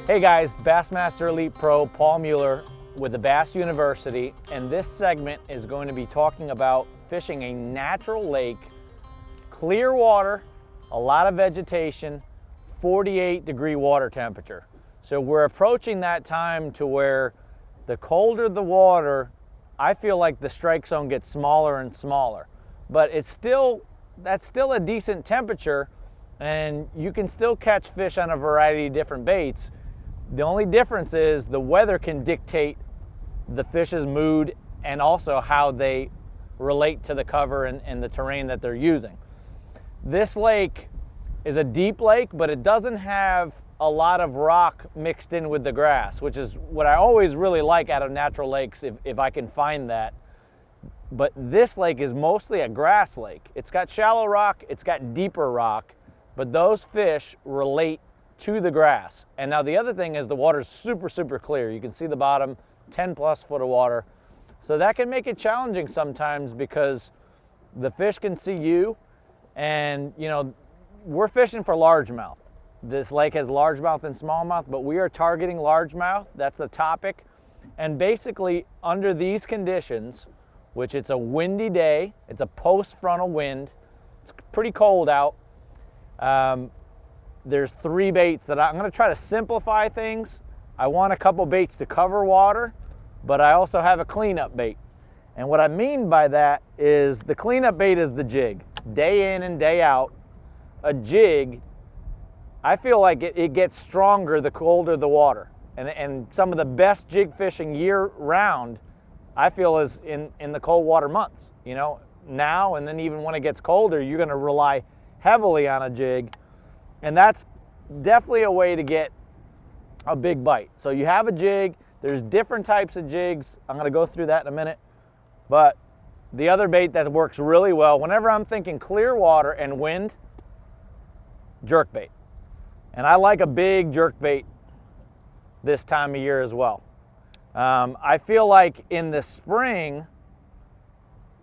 Hey guys, Bassmaster Elite Pro Paul Mueller with the Bass University, and this segment is going to be talking about fishing a natural lake, clear water, a lot of vegetation, 48-degree water temperature. So we're approaching that time to where the colder the water, I feel like the strike zone gets smaller and smaller. But that's still a decent temperature, and you can still catch fish on a variety of different baits. The only difference is the weather can dictate the fish's mood and also how they relate to the cover and the terrain that they're using. This lake is a deep lake, but it doesn't have a lot of rock mixed in with the grass, which is what I always really like out of natural lakes if I can find that. But this lake is mostly a grass lake. It's got shallow rock, it's got deeper rock, but those fish relate to the grass. And now the other thing is the water's super, super clear. You can see the bottom, 10+ foot of water. So that can make it challenging sometimes because the fish can see you, and you know, we're fishing for largemouth. This lake has largemouth and smallmouth, but we are targeting largemouth. That's the topic. And basically under these conditions, which it's a windy day, it's a post-frontal wind, it's pretty cold out, there's 3 baits that I'm going to try to simplify things. I want a couple baits to cover water, but I also have a cleanup bait. And what I mean by that is the cleanup bait is the jig. Day in and day out, a jig, I feel like it gets stronger the colder the water. And some of the best jig fishing year round, I feel, is in the cold water months. You know, now and then even when it gets colder, you're going to rely heavily on a jig. And that's definitely a way to get a big bite. So you have a jig, there's different types of jigs. I'm gonna go through that in a minute. But the other bait that works really well, whenever I'm thinking clear water and wind, jerkbait. And I like a big jerkbait this time of year as well. I feel like in the spring,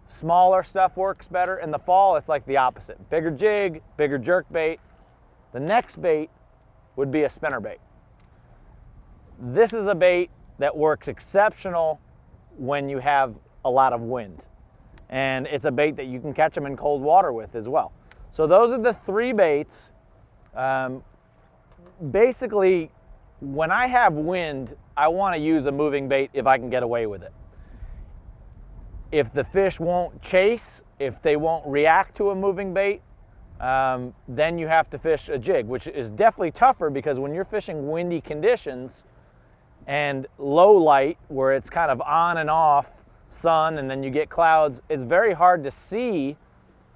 smaller stuff works better. In the fall, it's like the opposite. Bigger jig, bigger jerkbait. The next bait would be a spinnerbait. This is a bait that works exceptional when you have a lot of wind. And it's a bait that you can catch them in cold water with as well. So those are the 3 baits. Basically, when I have wind, I want to use a moving bait if I can get away with it. If the fish won't chase, if they won't react to a moving bait, then you have to fish a jig, which is definitely tougher because when you're fishing windy conditions and low light, where it's kind of on and off sun and then you get clouds, it's very hard to see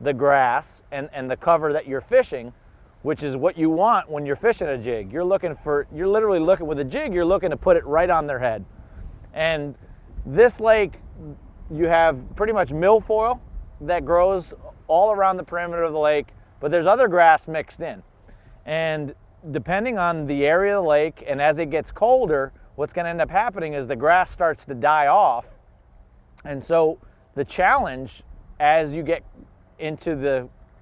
the grass and the cover that you're fishing, which is what you want when you're fishing a jig. You're literally looking with a jig, you're looking to put it right on their head. And this lake, you have pretty much milfoil that grows all around the perimeter of the lake, but there's other grass mixed in. And depending on the area of the lake, and as it gets colder, what's going to end up happening is the grass starts to die off. And so the challenge as you get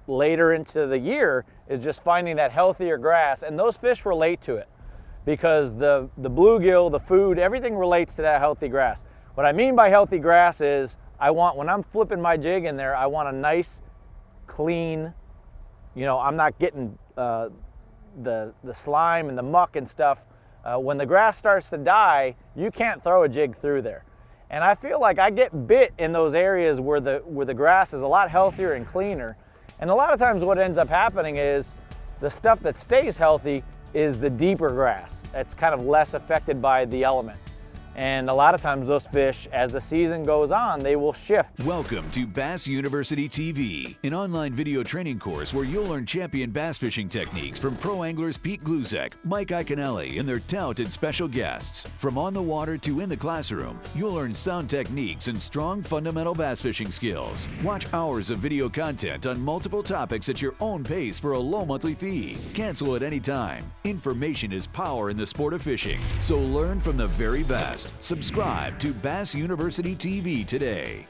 later into the year is just finding that healthier grass. And those fish relate to it because the bluegill, the food, everything relates to that healthy grass. What I mean by healthy grass is when I'm flipping my jig in there, I want a nice, clean, you know, I'm not getting the slime and the muck and stuff. When the grass starts to die, you can't throw a jig through there. And I feel like I get bit in those areas where the grass is a lot healthier and cleaner. And a lot of times what ends up happening is the stuff that stays healthy is the deeper grass. That's kind of less affected by the element. And a lot of times those fish, as the season goes on, they will shift. Welcome to Bass University TV, an online video training course where you'll learn champion bass fishing techniques from pro anglers Pete Glusek, Mike Iaconelli, and their talented special guests. From on the water to in the classroom, you'll learn sound techniques and strong fundamental bass fishing skills. Watch hours of video content on multiple topics at your own pace for a low monthly fee. Cancel at any time. Information is power in the sport of fishing, so learn from the very best. Subscribe to Bass University TV today.